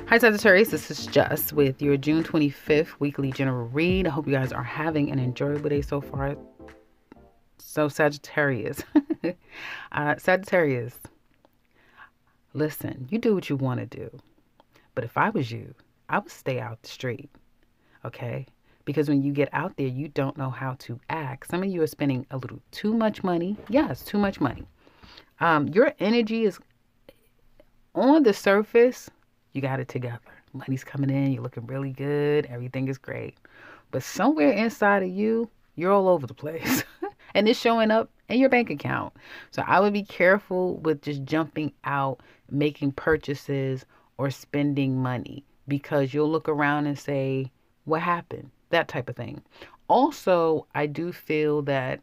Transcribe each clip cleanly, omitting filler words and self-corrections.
Hi Sagittarius, this is Jess with your June 25th weekly general read. I hope you guys are having an enjoyable day so far. So Sagittarius, Sagittarius, listen, you do what you want to do. But if I was you, I would stay out the street, okay? Because when you get out there, you don't know how to act. Some of you are spending a little too much money. Yes, too much money. Your energy is on the surface. You got it together. Money's coming in. You're looking really good. Everything is great. But somewhere inside of you, you're all over the place. And it's showing up in your bank account. So I would be careful with just jumping out, making purchases, or spending money. Because you'll look around and say, what happened? That type of thing. Also, I do feel that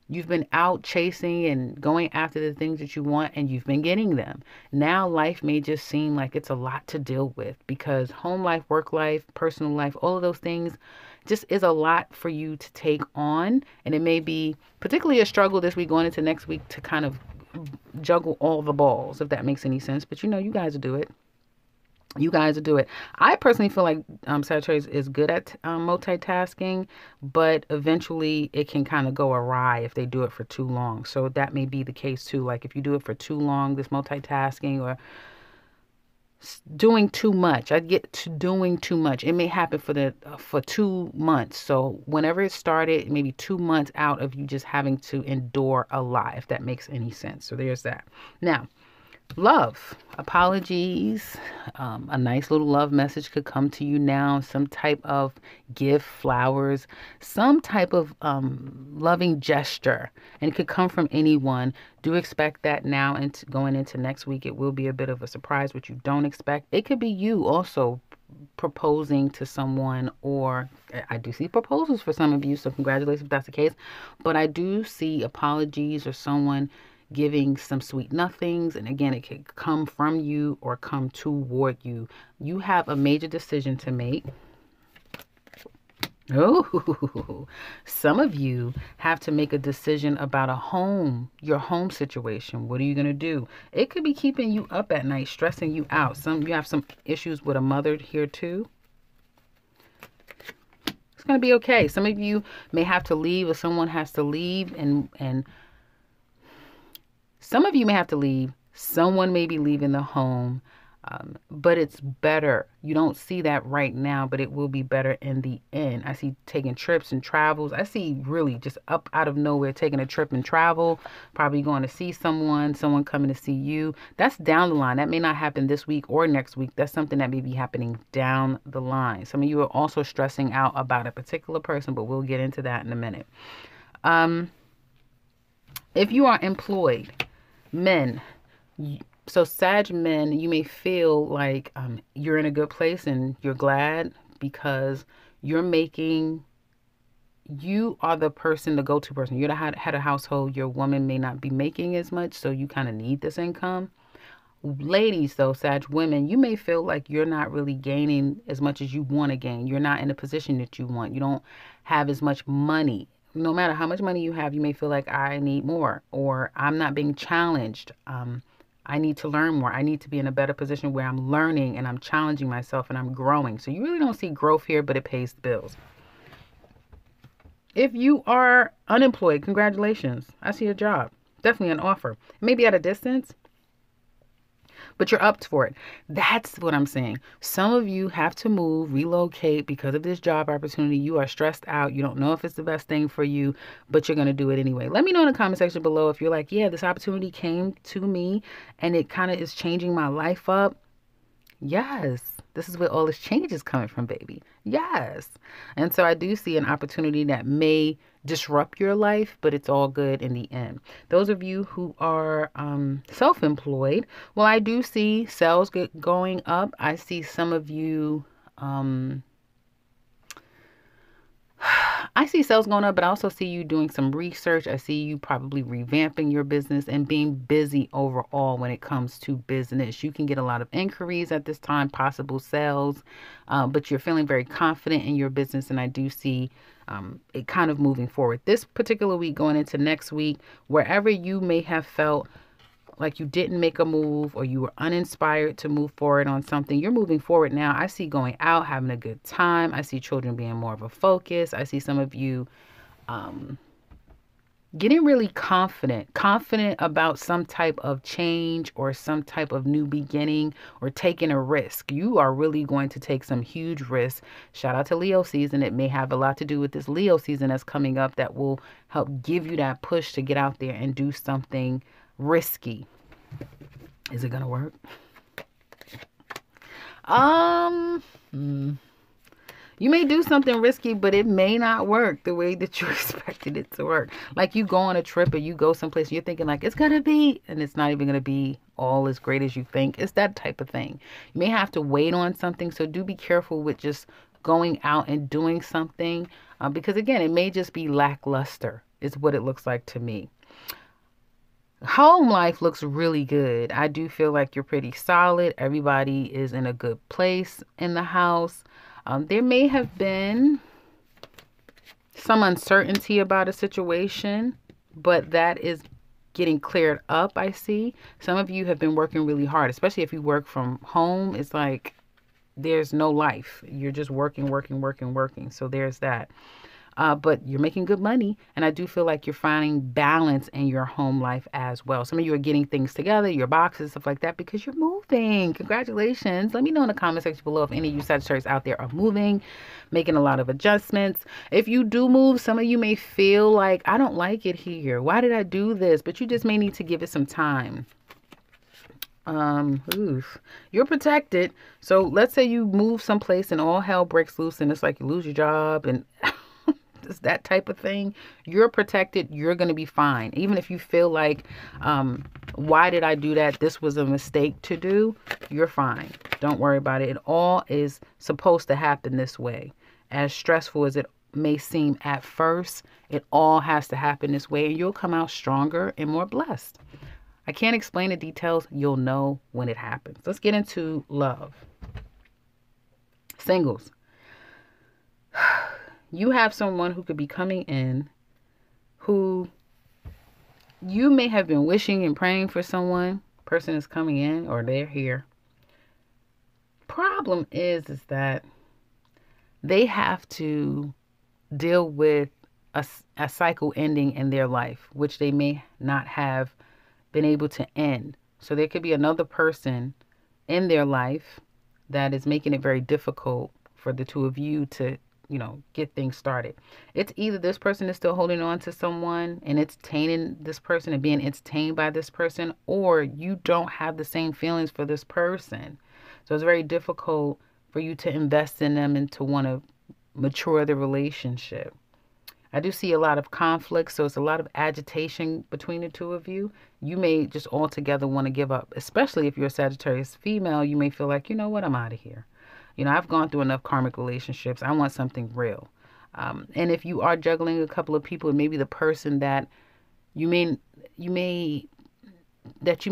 you've been out chasing and going after the things that you want, and you've been getting them. Now life may just seem like it's a lot to deal with because home life, work life, personal life, all of those things just is a lot for you to take on. And it may be particularly a struggle this week going into next week to kind of juggle all the balls, if that makes any sense. But you guys will do it. You guys will do it. I personally feel like Sagittarius is good at multitasking, but eventually it can kind of go awry if they do it for too long. So that may be the case too. Like if you do it for too long, this multitasking or doing too much. I get to doing too much. It may happen for 2 months. So whenever it started, maybe 2 months out of you just having to endure a lot, if that makes any sense. So there's that. Now, love, apologies, a nice little love message could come to you now, some type of gift, flowers, some type of loving gesture, and it could come from anyone. Do expect that now, and going into next week, it will be a bit of a surprise, what you don't expect. It could be you also proposing to someone, or I do see proposals for some of you, so congratulations if that's the case, but I do see apologies or someone giving some sweet nothings. And again, it could come from you or come toward you. You have a major decision to make. Oh, some of you have to make a decision about your home situation. What are you going to do? It could be keeping you up at night, stressing you out. You have some issues with a mother here too. It's going to be okay. Some of you may have to leave, or someone has to leave, and some of you may have to leave. Someone may be leaving the home, but it's better. You don't see that right now, but it will be better in the end. I see taking trips and travels. I see really just up out of nowhere taking a trip and travel, probably going to see someone coming to see you. That's down the line. That may not happen this week or next week. That's something that may be happening down the line. Some of you are also stressing out about a particular person, but we'll get into that in a minute. If you are employed, men, so Sag men, you may feel like you're in a good place and you're glad because you are the person, the go-to person. You're the head of household. Your woman may not be making as much, so you kind of need this income. Ladies, though, Sag women, you may feel like you're not really gaining as much as you want to gain. You're not in the position that you want. You don't have as much money. No matter how much money you have, you may feel like I need more, or I'm not being challenged. I need to learn more. I need to be in a better position where I'm learning and I'm challenging myself and I'm growing. So you really don't see growth here, but it pays the bills. If you are unemployed, congratulations. I see a job. Definitely an offer. Maybe at a distance, but you're up for it. That's what I'm saying. Some of you have to move, relocate because of this job opportunity. You are stressed out. You don't know if it's the best thing for you, but you're going to do it anyway. Let me know in the comment section below if you're like, yeah, this opportunity came to me and it kind of is changing my life up. Yes, this is where all this change is coming from, baby. Yes. And so I do see an opportunity that may disrupt your life, but it's all good in the end. Those of you who are self-employed, well, I do see sales going up. I see some of you I see sales going up, but I also see you doing some research. I see you probably revamping your business and being busy overall when it comes to business. You can get a lot of inquiries at this time, possible sales, but you're feeling very confident in your business. And I do see it kind of moving forward. This particular week going into next week, wherever you may have felt like you didn't make a move or you were uninspired to move forward on something, you're moving forward now. I see going out, having a good time. I see children being more of a focus. I see some of you getting really confident about some type of change or some type of new beginning or taking a risk. You are really going to take some huge risks. Shout out to Leo season. It may have a lot to do with this Leo season that's coming up that will help give you that push to get out there and do something risky. Is it going to work? You may do something risky, but it may not work the way that you expected it to work. Like you go on a trip or you go someplace and you're thinking like it's going to be, and it's not even going to be all as great as you think. It's that type of thing. You may have to wait on something. So do be careful with just going out and doing something because again, it may just be lackluster is what it looks like to me. Home life looks really good. I do feel like you're pretty solid. Everybody is in a good place in the house. There may have been some uncertainty about a situation, but that is getting cleared up, I see. Some of you have been working really hard, especially if you work from home. It's like there's no life. You're just working. So there's that. But you're making good money. And I do feel like you're finding balance in your home life as well. Some of you are getting things together, your boxes, stuff like that, because you're moving. Congratulations. Let me know in the comment section below if any of you Sagittarius out there are moving, making a lot of adjustments. If you do move, some of you may feel like, I don't like it here. Why did I do this? But you just may need to give it some time. You're protected. So let's say you move someplace and all hell breaks loose and it's like you lose your job and that type of thing. You're protected. You're going to be fine. Even if you feel like, why did I do that? This was a mistake to do. You're fine. Don't worry about it. It all is supposed to happen this way. As stressful as it may seem at first, it all has to happen this way and you'll come out stronger and more blessed. I can't explain the details. You'll know when it happens. Let's get into love. Singles. You have someone who could be coming in who you may have been wishing and praying for someone. Person is coming in or they're here. Problem is that they have to deal with a cycle ending in their life, which they may not have been able to end. So there could be another person in their life that is making it very difficult for the two of you to get things started. It's either this person is still holding on to someone and entertaining this person and being entertained by this person, or you don't have the same feelings for this person. So it's very difficult for you to invest in them and to want to mature the relationship. I do see a lot of conflict, so it's a lot of agitation between the two of you. You may just altogether want to give up, especially if you're a Sagittarius female. You may feel like, you know what, I'm out of here. I've gone through enough karmic relationships. I want something real. And if you are juggling a couple of people, maybe the person that you may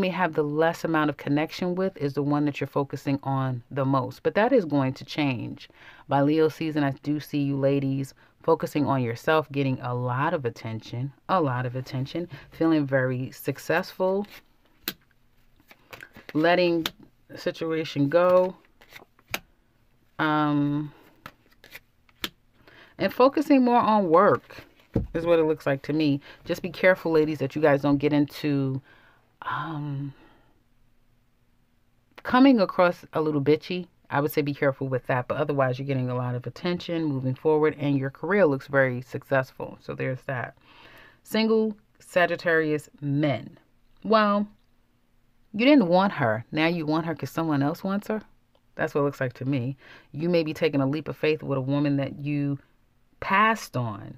have the less amount of connection with is the one that you're focusing on the most. But that is going to change. By Leo season, I do see you ladies focusing on yourself, getting a lot of attention, feeling very successful, letting the situation go. And focusing more on work is what it looks like to me. Just be careful, ladies, that you guys don't get into coming across a little bitchy. I would say be careful with that, but otherwise you're getting a lot of attention moving forward and your career looks very successful. So there's that. Single Sagittarius men. Well, you didn't want her. Now you want her because someone else wants her. That's what it looks like to me. You may be taking a leap of faith with a woman that you passed on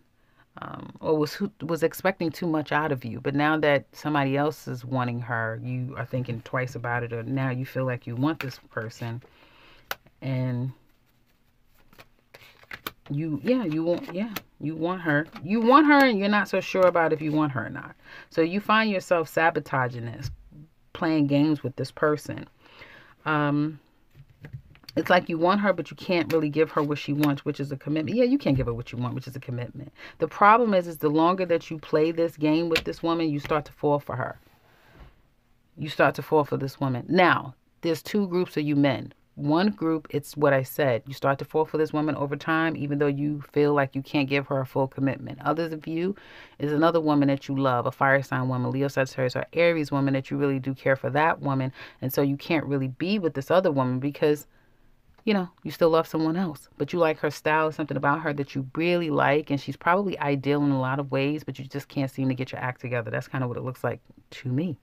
or was expecting too much out of you. But now that somebody else is wanting her, you are thinking twice about it, or now you feel like you want this person. And you want her. You want her and you're not so sure about if you want her or not. So you find yourself sabotaging this, playing games with this person. It's like you want her, but you can't really give her what she wants, which is a commitment. Yeah, you can't give her what you want, which is a commitment. The problem is the longer that you play this game with this woman, you start to fall for her. You start to fall for this woman. Now, there's two groups of you men. One group, it's what I said. You start to fall for this woman over time, even though you feel like you can't give her a full commitment. Others of you is another woman that you love, a fire sign woman, Leo, Sagittarius, or Aries woman that you really do care for that woman. And so you can't really be with this other woman because, you know, you still love someone else. But you like her style, something about her that you really like. And she's probably ideal in a lot of ways, but you just can't seem to get your act together. That's kind of what it looks like to me.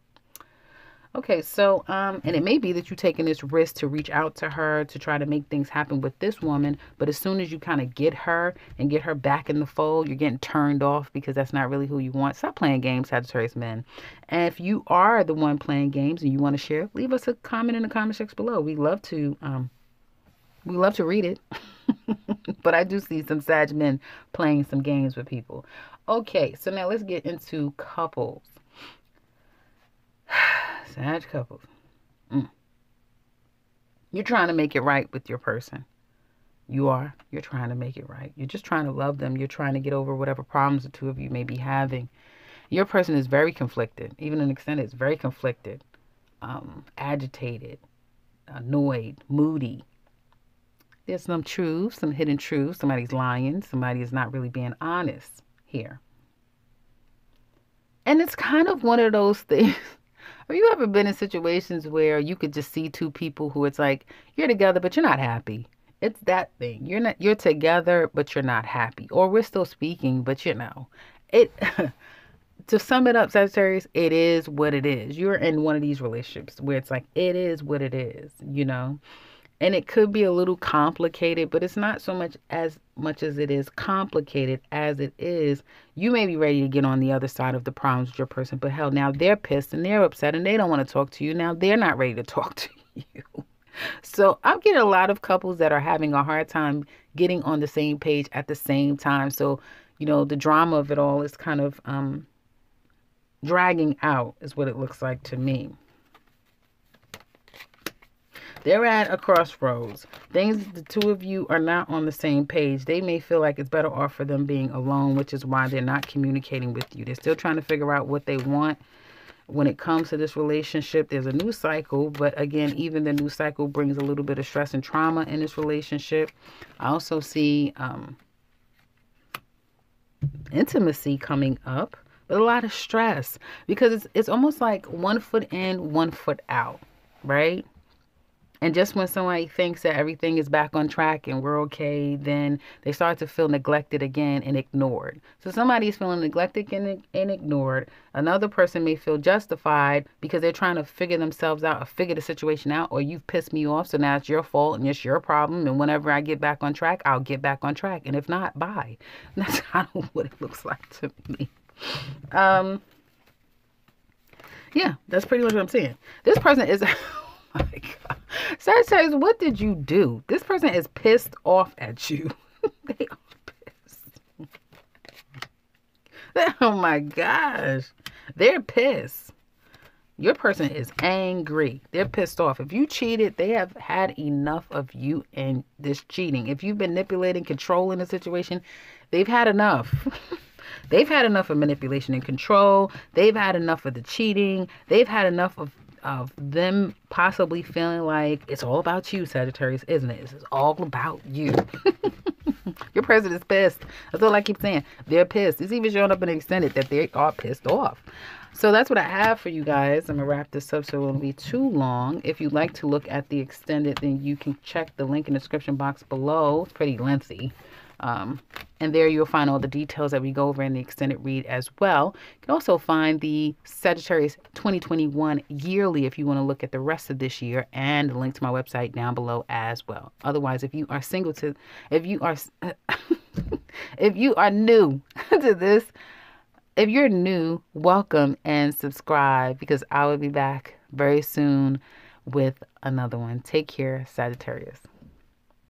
Okay, so, and it may be that you're taking this risk to reach out to her to try to make things happen with this woman. But as soon as you kind of get her and get her back in the fold, you're getting turned off because that's not really who you want. Stop playing games, Sagittarius men. And if you are the one playing games and you want to share, leave us a comment in the comment section below. We love to read it. But I do see some Sag men playing some games with people. Okay, so now let's get into couples. Sag couples. You're trying to make it right with your person. You are. You're trying to make it right. You're just trying to love them. You're trying to get over whatever problems the two of you may be having. Your person is very conflicted. Even an extended is very conflicted, agitated, annoyed, moody. There's some truth, some hidden truth. Somebody's lying. Somebody is not really being honest here. And it's kind of one of those things. Have you ever been in situations where you could just see two people who it's like, you're together, but you're not happy? It's that thing. You're together, but you're not happy. Or we're still speaking, but you know, to sum it up, Sagittarius, it is what it is. You're in one of these relationships where it's like, it is what it is, you know? And it could be a little complicated, but it's not so much as it is complicated as it is. You may be ready to get on the other side of the problems with your person, but hell, now they're pissed and they're upset and they don't want to talk to you. Now they're not ready to talk to you. So I'm getting a lot of couples that are having a hard time getting on the same page at the same time. So, you know, the drama of it all is kind of dragging out is what it looks like to me. They're at a crossroads. The two of you are not on the same page. They may feel like it's better off for them being alone, which is why they're not communicating with you. They're still trying to figure out what they want when it comes to this relationship. There's a new cycle, but again, even the new cycle brings a little bit of stress and trauma in this relationship. I also see intimacy coming up, but a lot of stress because it's almost like 1 foot in, 1 foot out, right? And just when somebody thinks that everything is back on track and we're okay, then they start to feel neglected again and ignored. So somebody's feeling neglected and ignored. Another person may feel justified because they're trying to figure themselves out or figure the situation out, or you've pissed me off, so now it's your fault and it's your problem. And whenever I get back on track, I'll get back on track. And if not, bye. That's kind of what it looks like to me. Yeah, that's pretty much what I'm saying. This person is... Oh my God. Sagittarius, what did you do? This person is pissed off at you. They are pissed. Oh my gosh. They're pissed. Your person is angry. They're pissed off. If you cheated, they have had enough of you and this cheating. If you've been manipulating, controlling the situation, they've had enough. They've had enough of manipulation and control. They've had enough of the cheating. They've had enough of them possibly feeling like it's all about you, Sagittarius, isn't it? This is all about you. Your person is pissed. That's all I keep saying. They're pissed. It's even showing up in the extended that they are pissed off. So that's what I have for you guys. I'm going to wrap this up so it won't be too long. If you'd like to look at the extended, then you can check the link in the description box below. It's pretty lengthy. And there you'll find all the details that we go over in the extended read as well. You can also find the Sagittarius 2021 yearly if you want to look at the rest of this year, and the link to my website down below as well. Otherwise, if you are if you are new to this, if you're new, welcome and subscribe, because I will be back very soon with another one. Take care, Sagittarius.